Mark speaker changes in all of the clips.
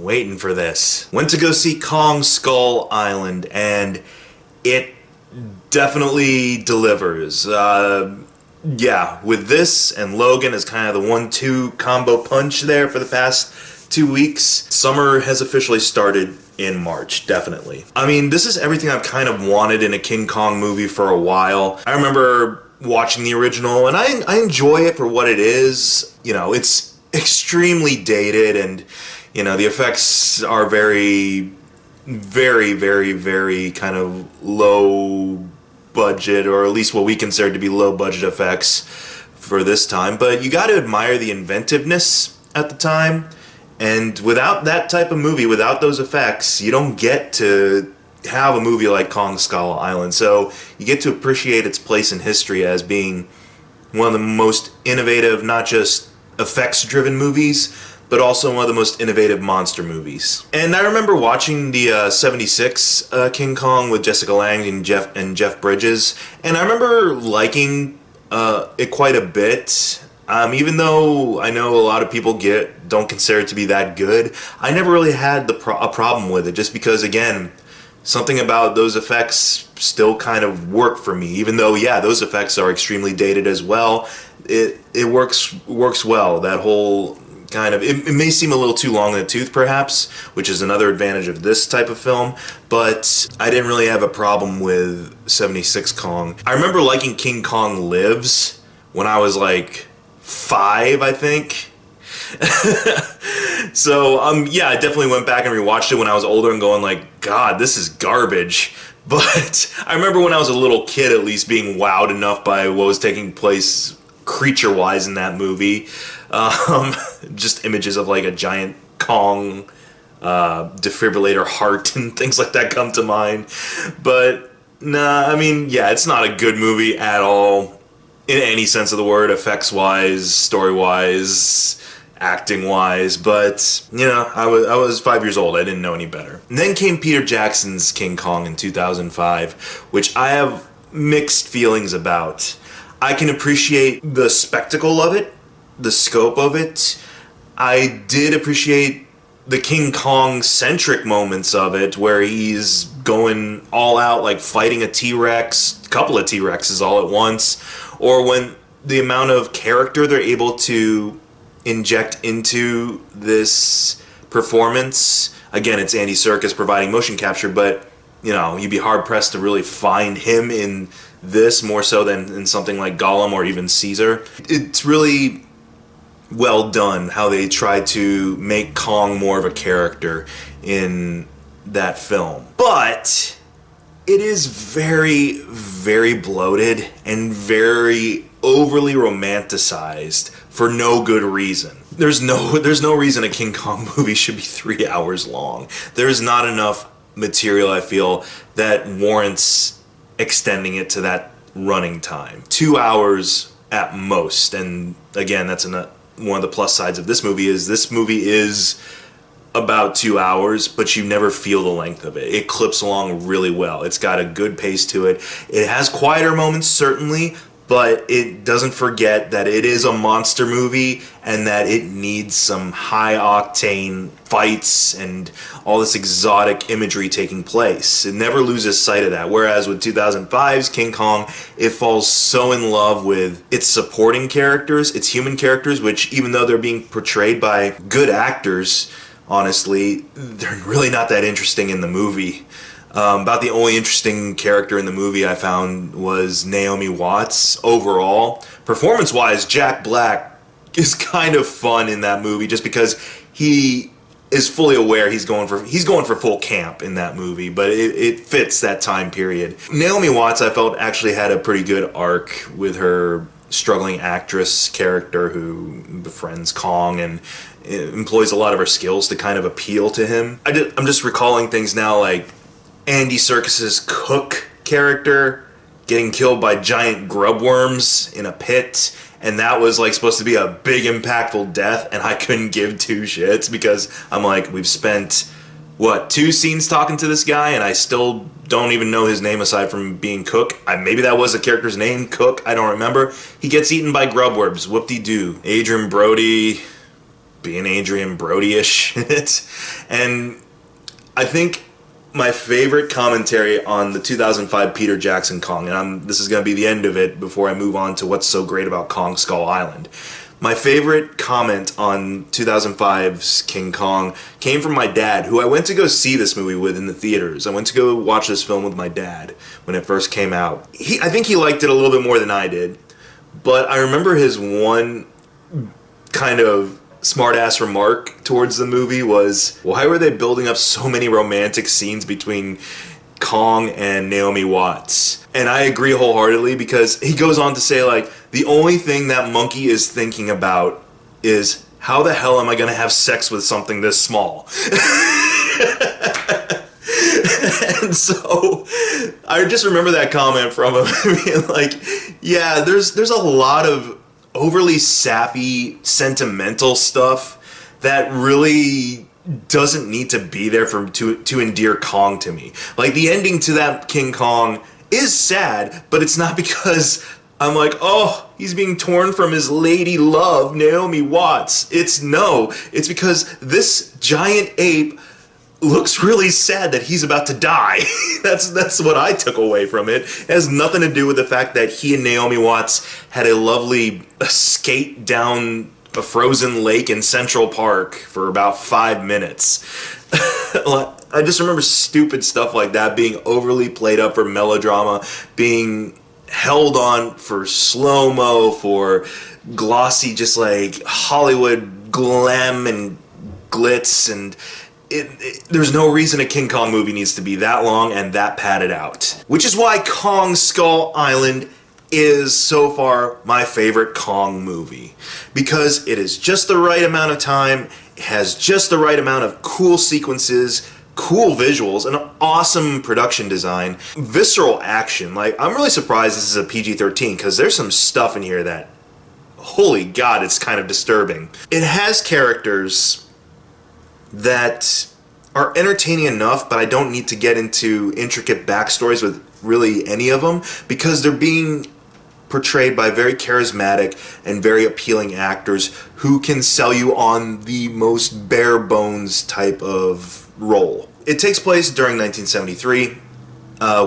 Speaker 1: waiting for this. Went to go see Kong Skull Island, and it definitely delivers. Yeah, with this and Logan as kind of the 1-2 combo punch there for the past 2 weeks, summer has officially started in March, definitely. I mean, this is everything I've kind of wanted in a King Kong movie for a while. I remember watching the original, and I enjoy it for what it is. You know, it's extremely dated, and, you know, the effects are very, very, very, very kind of low budget, or at least what we consider to be low budget effects for this time. But you got to admire the inventiveness at the time. And without that type of movie, without those effects, you don't get to have a movie like Kong Skull Island. So you get to appreciate its place in history as being one of the most innovative, not just effects-driven movies, but also one of the most innovative monster movies. And I remember watching the 76 King Kong with Jessica Lange and Jeff Bridges, and I remember liking it quite a bit. Even though I know a lot of people don't consider it to be that good, I never really had a problem with it, just because, again, something about those effects still kind of work for me. Even though, yeah, those effects are extremely dated as well, it works well. That whole kind of, it may seem a little too long in the tooth, perhaps, which is another advantage of this type of film, but I didn't really have a problem with 76 Kong. I remember liking King Kong Lives when I was like 5, I think. So, yeah, I definitely went back and rewatched it when I was older and going like, God, this is garbage. But I remember when I was a little kid, at least, being wowed enough by what was taking place creature-wise in that movie. Just images of like a giant Kong defibrillator heart and things like that come to mind. But, nah, I mean, yeah, it's not a good movie at all. In any sense of the word, effects-wise, story-wise, acting-wise, but, you know, I was 5 years old, I didn't know any better. And then came Peter Jackson's King Kong in 2005, which I have mixed feelings about. I can appreciate the spectacle of it, the scope of it. I did appreciate the King Kong-centric moments of it, where he's going all out, like fighting a T-Rex, a couple of T-Rexes all at once, or when the amount of character they're able to inject into this performance. Again, it's Andy Serkis providing motion capture, but, you know, you'd be hard-pressed to really find him in this more so than in something like Gollum or even Caesar. It's really well done how they try to make Kong more of a character in that film. But it is very, very bloated and very overly romanticized for no good reason. There's no reason a King Kong movie should be 3 hours long. There's not enough material, I feel, that warrants extending it to that running time. 2 hours at most. And again, that's one of the plus sides of this movie is about 2 hours, but you never feel the length of it. It clips along really well. It's got a good pace to it. It has quieter moments, certainly, but it doesn't forget that it is a monster movie and that it needs some high-octane fights and all this exotic imagery taking place. It never loses sight of that, whereas with 2005's King Kong, it falls so in love with its supporting characters, its human characters, which, even though they're being portrayed by good actors, honestly, they're really not that interesting in the movie. About the only interesting character in the movie I found was Naomi Watts. Overall, performance-wise, Jack Black is kind of fun in that movie, just because he is fully aware he's going for full camp in that movie, but it fits that time period. Naomi Watts, I felt, actually had a pretty good arc with her struggling actress character who befriends Kong and employs a lot of her skills to kind of appeal to him. I'm just recalling things now, like Andy Serkis's Cook character getting killed by giant grub worms in a pit, and that was like supposed to be a big impactful death, and I couldn't give two shits because I'm like, we've spent, what, 2 scenes talking to this guy and I still don't even know his name aside from being Cook. Maybe that was the character's name, Cook, I don't remember. He gets eaten by grub worms, whoop-de-doo. Adrien Brody being Adrian Brody-ish in it. And I think my favorite commentary on the 2005 Peter Jackson Kong, and this is going to be the end of it before I move on to what's so great about Kong Skull Island. My favorite comment on 2005's King Kong came from my dad, who I went to go see this movie with in the theaters. I went to go watch this film with my dad when it first came out. I think he liked it a little bit more than I did, but I remember his one kind of smart-ass remark towards the movie was, why were they building up so many romantic scenes between Kong and Naomi Watts? And I agree wholeheartedly, because he goes on to say, like, the only thing that monkey is thinking about is, how the hell am I going to have sex with something this small? And so I just remember that comment from him. I mean, like, yeah, there's a lot of overly sappy, sentimental stuff that really doesn't need to be there to endear Kong to me. Like, the ending to that King Kong is sad, but it's not because I'm like, oh, he's being torn from his lady love, Naomi Watts. It's because this giant ape looks really sad that he's about to die. That's what I took away from it. It has nothing to do with the fact that he and Naomi Watts had a lovely skate down a frozen lake in Central Park for about 5 minutes. I just remember stupid stuff like that being overly played up for melodrama, being held on for slow-mo, for glossy, just like Hollywood glam and glitz, and there's no reason a King Kong movie needs to be that long and that padded out. Which is why Kong Skull Island is so far my favorite Kong movie, because it is just the right amount of time, it has just the right amount of cool sequences, cool visuals, an awesome production design, visceral action. Like, I'm really surprised this is a PG-13, because there's some stuff in here that, holy God, it's kind of disturbing. It has characters that are entertaining enough, but I don't need to get into intricate backstories with really any of them, because they're being portrayed by very charismatic and very appealing actors who can sell you on the most bare bones type of role. It takes place during 1973,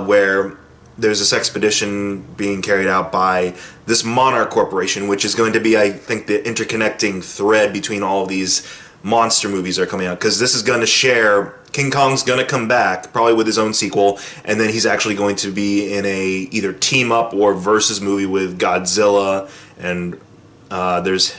Speaker 1: where there's this expedition being carried out by this Monarch Corporation, which is going to be, I think, the interconnecting thread between all of these monster movies that are coming out, because this is going to share, King Kong's going to come back, probably with his own sequel, and then he's actually going to be in a either team-up or versus movie with Godzilla, and there's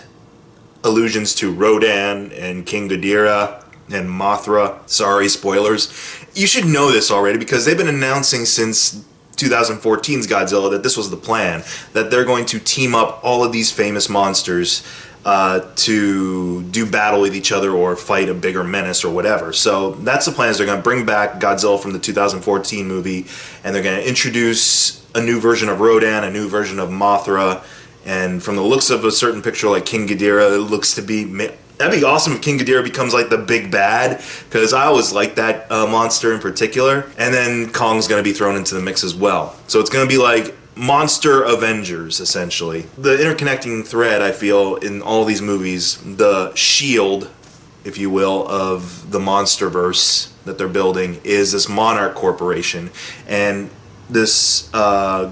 Speaker 1: allusions to Rodan and King Ghidorah and Mothra. Sorry, spoilers. You should know this already, because they've been announcing since 2014's Godzilla that this was the plan, that they're going to team up all of these famous monsters to do battle with each other or fight a bigger menace or whatever. So that's the plan, is they're going to bring back Godzilla from the 2014 movie, and they're going to introduce a new version of Rodan, a new version of Mothra, and from the looks of a certain picture like King Ghidorah, it looks to be... That'd be awesome if King Ghidorah becomes like the big bad, because I always liked that monster in particular. And then Kong's going to be thrown into the mix as well. So it's going to be like Monster Avengers, essentially. The interconnecting thread, I feel, in all these movies, the shield, if you will, of the Monsterverse that they're building, is this Monarch Corporation. And this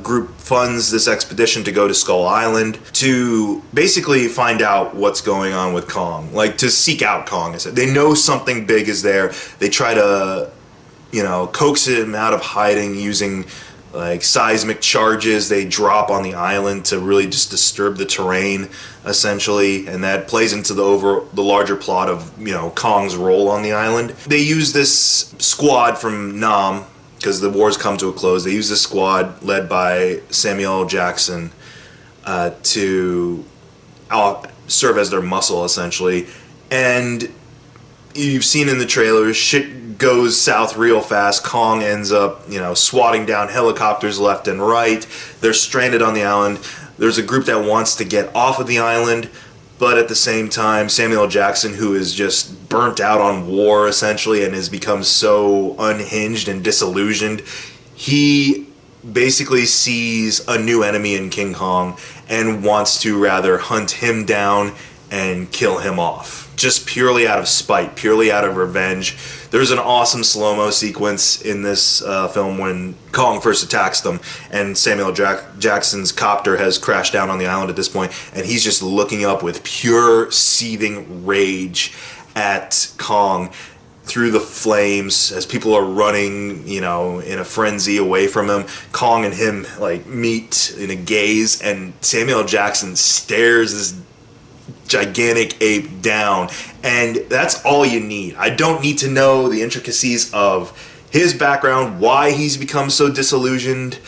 Speaker 1: group funds this expedition to go to Skull Island to basically find out what's going on with Kong. Like, to seek out Kong. They know something big is there. They try to, coax him out of hiding using like seismic charges they drop on the island to really just disturb the terrain, essentially, and that plays into the larger plot of Kong's role on the island. They use this squad from Nam, because the war's come to a close. They use this squad led by Samuel L. Jackson to serve as their muscle, essentially. And you've seen in the trailer, shit goes south real fast. Kong ends up, swatting down helicopters left and right. They're stranded on the island. There's a group that wants to get off of the island, but at the same time, Samuel L. Jackson, who is just burnt out on war, essentially, and has become so unhinged and disillusioned, he basically sees a new enemy in King Kong and wants to rather hunt him down and kill him off. just purely out of spite, purely out of revenge. There's an awesome slow-mo sequence in this film when Kong first attacks them, and Samuel Jackson's copter has crashed down on the island at this point, and he's just looking up with pure seething rage at Kong through the flames as people are running, you know, in a frenzy away from him. Kong and him like meet in a gaze, and Samuel Jackson stares this gigantic ape down, and that's all you need. I don't need to know the intricacies of his background, why he's become so disillusioned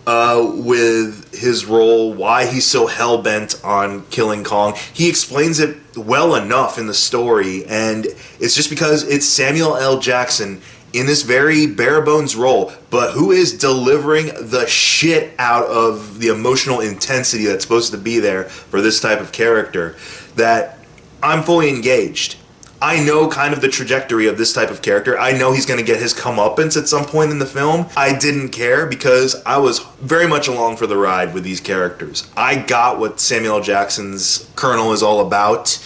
Speaker 1: with his role, why he's so hell-bent on killing Kong. He explains it well enough in the story, and it's just because it's Samuel L. Jackson in this very bare-bones role, but who is delivering the shit out of the emotional intensity that's supposed to be there for this type of character, that I'm fully engaged. I know kind of the trajectory of this type of character. I know he's going to get his comeuppance at some point in the film. I didn't care because I was very much along for the ride with these characters. I got what Samuel Jackson's Colonel is all about.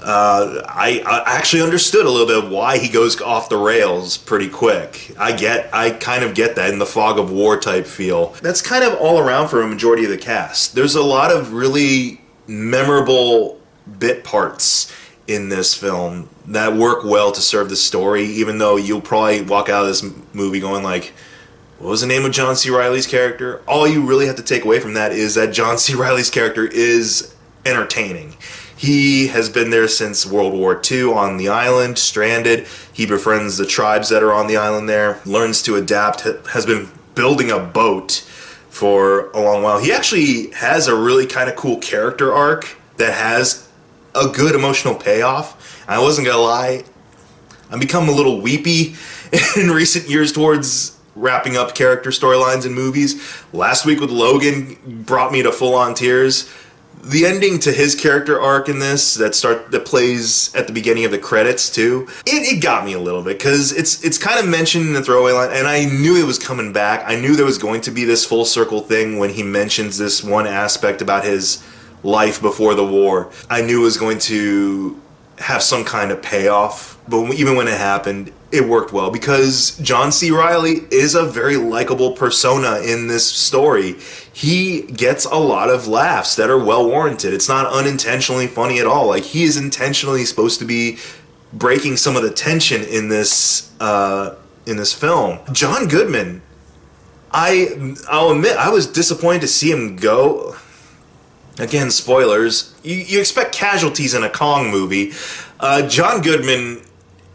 Speaker 1: I actually understood a little bit of why he goes off the rails pretty quick. I kind of get that in the fog of war type feel. That's kind of all around for a majority of the cast. There's a lot of really memorable bit parts in this film that work well to serve the story, even though you'll probably walk out of this movie going like, what was the name of John C. Reilly's character? All you really have to take away from that is that John C. Reilly's character is entertaining. He has been there since World War II on the island, stranded. He befriends the tribes that are on the island there, learns to adapt, has been building a boat for a long while. He actually has a really kind of cool character arc that has a good emotional payoff. I wasn't gonna lie, I've become a little weepy in recent years towards wrapping up character storylines in movies. Last week with Logan brought me to full-on tears. The ending to his character arc in this that plays at the beginning of the credits too, it got me a little bit, because it's kind of mentioned in the throwaway line, and I knew it was coming back. I knew there was going to be this full circle thing when he mentions this one aspect about his life before the war. I knew it was going to have some kind of payoff, but even when it happened, it worked well, because John C. Reilly is a very likable persona in this story. He gets a lot of laughs that are well warranted. It's not unintentionally funny at all. Like, he is intentionally supposed to be breaking some of the tension in this film. John Goodman, I'll admit, I was disappointed to see him go. Again, spoilers. You expect casualties in a Kong movie. John Goodman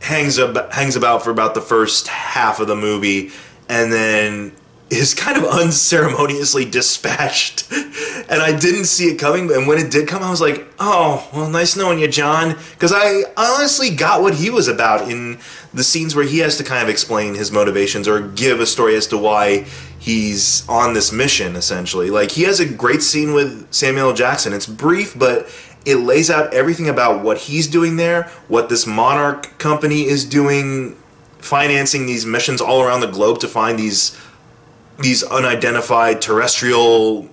Speaker 1: hangs about for about the first half of the movie, and then is kind of unceremoniously dispatched. And I didn't see it coming, and when it did come, I was like, oh, well, nice knowing you, John. Because I honestly got what he was about in the scenes where he has to kind of explain his motivations or give a story as to why he's on this mission, essentially. Like, he has a great scene with Samuel Jackson. It's brief, but it lays out everything about what he's doing there, what this Monarch company is doing, financing these missions all around the globe to find these unidentified terrestrial,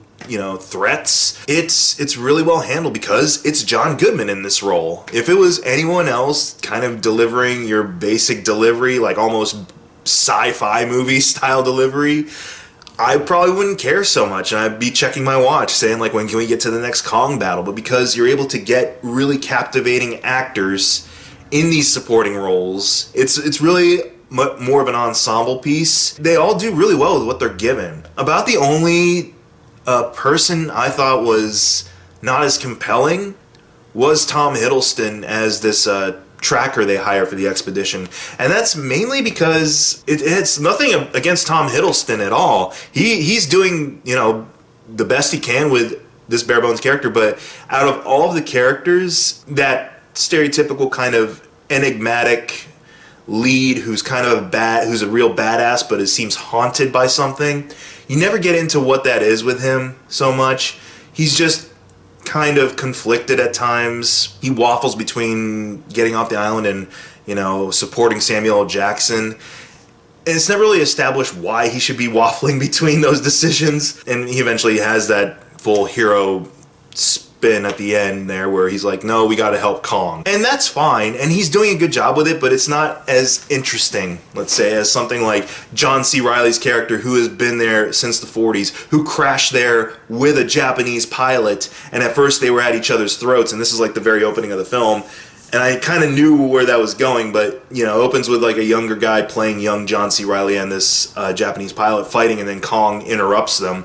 Speaker 1: threats. It's really well handled because it's John Goodman in this role. If it was anyone else kind of delivering your basic delivery, like almost sci-fi movie style delivery, I probably wouldn't care so much, and I'd be checking my watch saying, like, when can we get to the next Kong battle? But because you're able to get really captivating actors in these supporting roles, it's really more of an ensemble piece. They all do really well with what they're given. About the only person I thought was not as compelling was Tom Hiddleston as this tracker they hire for the expedition, and that's mainly because it's nothing against Tom Hiddleston at all. He's doing the best he can with this bare bones character, but out of all of the characters, that stereotypical kind of enigmatic lead who's who's a real badass but it seems haunted by something, you never get into what that is with him so much. He's just kind of conflicted at times. He waffles between getting off the island and supporting Samuel L. Jackson. And it's never really established why he should be waffling between those decisions. And he eventually has that full hero spin at the end there where he's like, no, we got to help Kong. And that's fine, and he's doing a good job with it, but it's not as interesting, let's say, as something like John C. Reilly's character, who has been there since the 40s, who crashed there with a Japanese pilot, and at first they were at each other's throats, and this is like the very opening of the film. And I kind of knew where that was going, but, you know, it opens with like a younger guy playing young John C. Reilly and this Japanese pilot fighting, and then Kong interrupts them.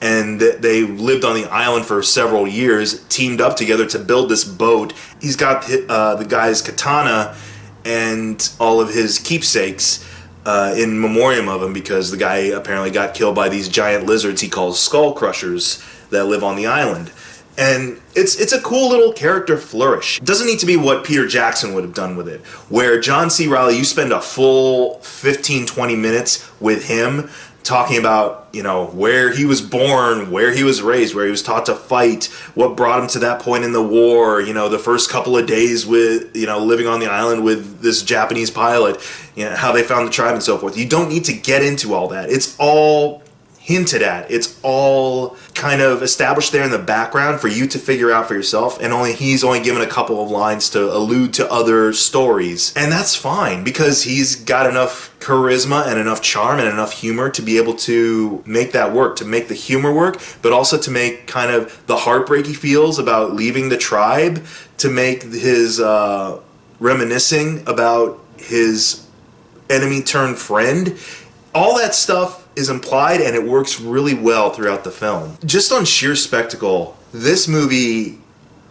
Speaker 1: And they lived on the island for several years, teamed up together to build this boat. He's got the guy's katana and all of his keepsakes in memoriam of him, because the guy apparently got killed by these giant lizards he calls skull crushers that live on the island. And it's a cool little character flourish. It doesn't need to be what Peter Jackson would have done with it, where John C. Reilly, you spend a full 15-20 minutes with him talking about, you know, where he was born, where he was raised, where he was taught to fight, what brought him to that point in the war, you know, the first couple of days with, you know, living on the island with this Japanese pilot, you know, how they found the tribe and so forth. You don't need to get into all that. It's all hinted at. It's all kind of established there in the background for you to figure out for yourself, and he's only given a couple of lines to allude to other stories. And that's fine, because he's got enough charisma and enough charm and enough humor to be able to make that work, to make the humor work, but also to make kind of the heartbreak he feels about leaving the tribe, to make his reminiscing about his enemy turned friend. All that stuff is implied, and it works really well throughout the film. Just on sheer spectacle, this movie,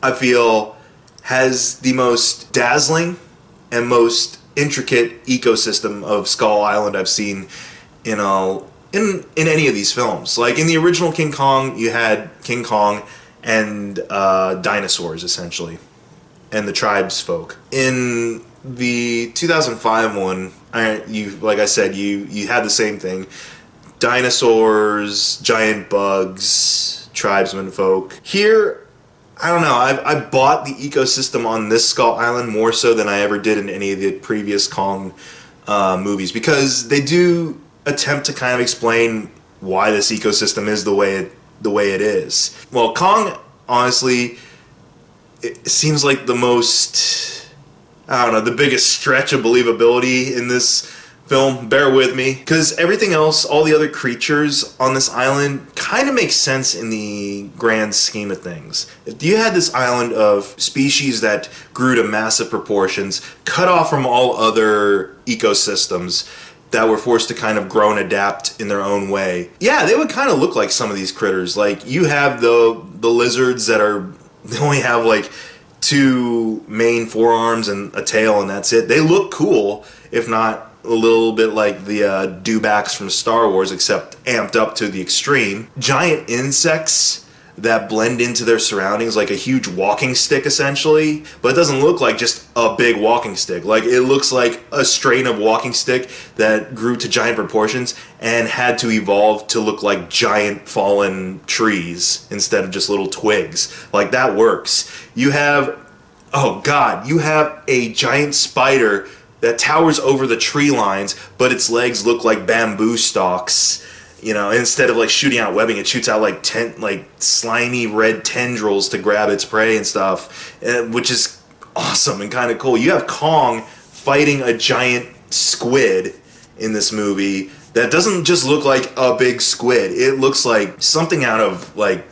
Speaker 1: I feel, has the most dazzling and most intricate ecosystem of Skull Island I've seen in any of these films. Like in the original King Kong, you had King Kong and dinosaurs, essentially, and the tribesfolk. In the 2005 one, like I said, you had the same thing. Dinosaurs, giant bugs, tribesmen folk. Here, I don't know, I bought the ecosystem on this Skull Island more so than I ever did in any of the previous Kong movies, because they do attempt to kind of explain why this ecosystem is the way it is. Well, Kong, honestly, it seems like the most, I don't know, the biggest stretch of believability in this film. Bear with me, because everything else, all the other creatures on this island, kind of makes sense in the grand scheme of things. If you had this island of species that grew to massive proportions, cut off from all other ecosystems that were forced to kind of grow and adapt in their own way, yeah, they would kind of look like some of these critters. Like, you have the lizards that they only have like 2 main forearms and a tail, and that's it. They look cool, if not a little bit like the dewbacks from Star Wars, except amped up to the extreme. Giant insects that blend into their surroundings, like a huge walking stick essentially, but it doesn't look like just a big walking stick. Like, it looks like a strain of walking stick that grew to giant proportions and had to evolve to look like giant fallen trees instead of just little twigs. Like, that works. You have, oh god, you have a giant spider that towers over the tree lines, but its legs look like bamboo stalks. You know, instead of like shooting out webbing, it shoots out like slimy red tendrils to grab its prey and stuff, which is awesome and kind of cool. You have Kong fighting a giant squid in this movie that doesn't just look like a big squid. It looks like something out of like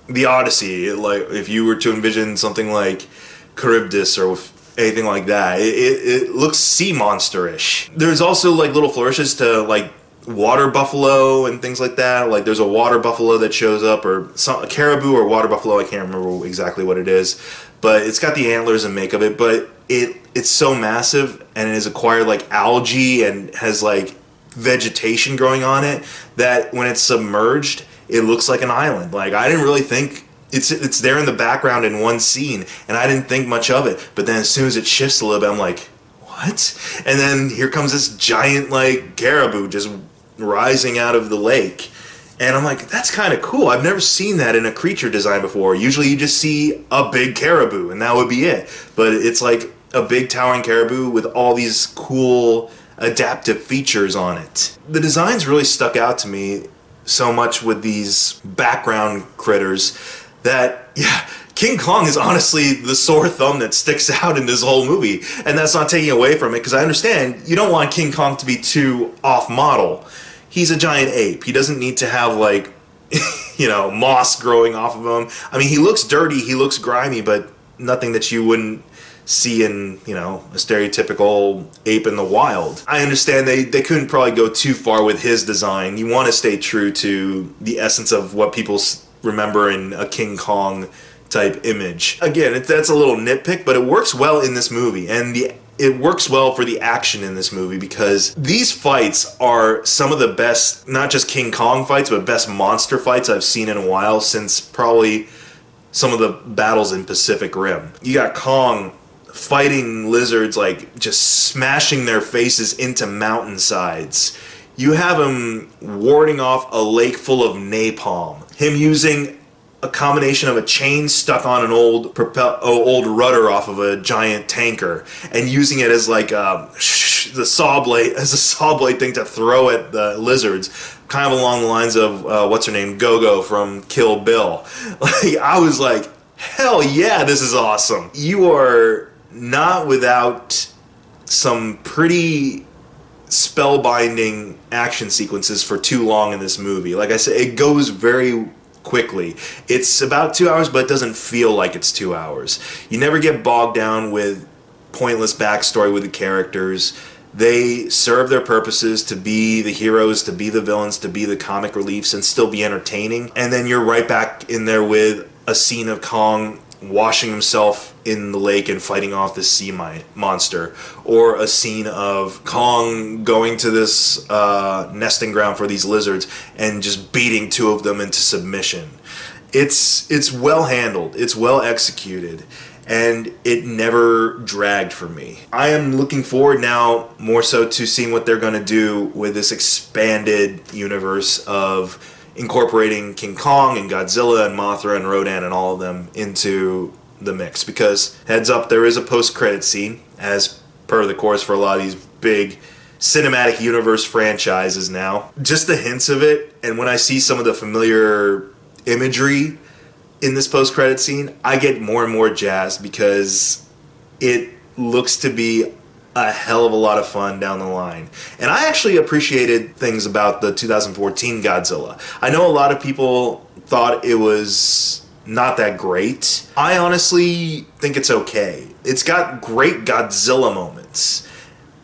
Speaker 1: the Odyssey. Like, if you were to envision something like Charybdis or anything like that, it looks sea monster-ish. There's also like little flourishes to like water buffalo and things like that. Like, there's a water buffalo that shows up, or a caribou or water buffalo, I can't remember exactly what it is, but it's got the antlers and make of it. But it's so massive, and it has acquired like algae and has like vegetation growing on it, that when it's submerged, it looks like an island. Like, I didn't really think it's there in the background in one scene, and I didn't think much of it. But then as soon as it shifts a little bit, I'm like, what? And then here comes this giant like caribou just rising out of the lake, and I'm like, that's kind of cool. I've never seen that in a creature design before. Usually you just see a big caribou and that would be it, but it's like a big towering caribou with all these cool adaptive features on it. The designs really stuck out to me so much with these background critters that, yeah, King Kong is honestly the sore thumb that sticks out in this whole movie. And that's not taking away from it, because I understand you don't want King Kong to be too off model. He's a giant ape. He doesn't need to have, like, moss growing off of him. I mean, he looks dirty, he looks grimy, but nothing that you wouldn't see in, a stereotypical ape in the wild. I understand they couldn't probably go too far with his design. You want to stay true to the essence of what people remember in a King Kong type image. Again, that's a little nitpick, but it works well in this movie, and it works well for the action in this movie, because these fights are some of the best, not just King Kong fights, but best monster fights I've seen in a while, since probably some of the battles in Pacific Rim. You got Kong fighting lizards, like just smashing their faces into mountainsides. You have him warding off a lake full of napalm. Him using a combination of a chain stuck on an old rudder off of a giant tanker, and using it as like the saw blade thing to throw at the lizards, kind of along the lines of what's her name, Go-Go from Kill Bill. Like, I was like, hell yeah, this is awesome. You are not without some pretty spellbinding action sequences for too long in this movie. Like I said, it goes very quickly. It's about 2 hours, but it doesn't feel like it's 2 hours. You never get bogged down with pointless backstory with the characters. They serve their purposes to be the heroes, to be the villains, to be the comic reliefs, and still be entertaining. And then you're right back in there with a scene of Kong washing himself in the lake and fighting off this sea monster, or a scene of Kong going to this nesting ground for these lizards and just beating two of them into submission. It's well handled, it's well executed, and it never dragged for me. I am looking forward now more so to seeing what they're going to do with this expanded universe of incorporating King Kong and Godzilla and Mothra and Rodan and all of them into the mix. Because, heads up, there is a post-credit scene, as per the course for a lot of these big cinematic universe franchises now. Just the hints of it, and when I see some of the familiar imagery in this post-credit scene, I get more and more jazzed, because it looks to be a hell of a lot of fun down the line. And I actually appreciated things about the 2014 Godzilla. I know a lot of people thought it was not that great. I honestly think it's okay. It's got great Godzilla moments,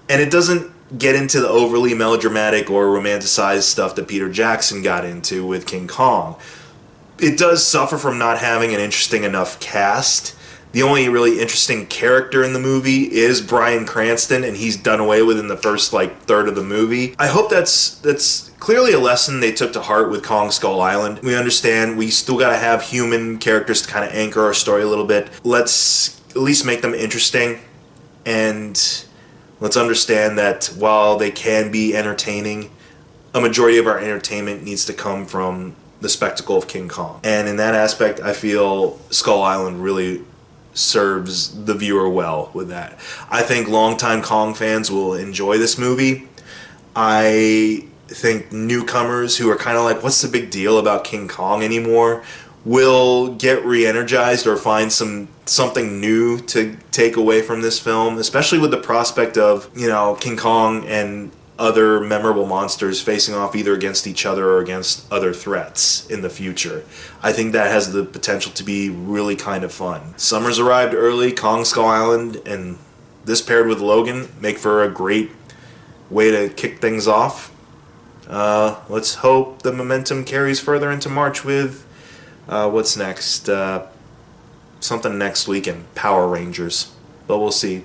Speaker 1: and it doesn't get into the overly melodramatic or romanticized stuff that Peter Jackson got into with King Kong. It does suffer from not having an interesting enough cast. The only really interesting character in the movie is Bryan Cranston, and he's done away with in the first third of the movie. I hope that's clearly a lesson they took to heart with Kong Skull Island. We understand we still gotta have human characters to kind of anchor our story a little bit. Let's at least make them interesting, and let's understand that while they can be entertaining, a majority of our entertainment needs to come from the spectacle of King Kong. And in that aspect, I feel Skull Island really serves the viewer well with that. I think longtime Kong fans will enjoy this movie. I think newcomers who are kind of like, what's the big deal about King Kong anymore, will get re-energized or find something new to take away from this film, especially with the prospect of, King Kong and other memorable monsters facing off either against each other or against other threats in the future. I think that has the potential to be really kind of fun. Summer's arrived early. Kong Skull Island and this paired with Logan make for a great way to kick things off. Let's hope the momentum carries further into March with what's next? Something next week in Power Rangers, but we'll see.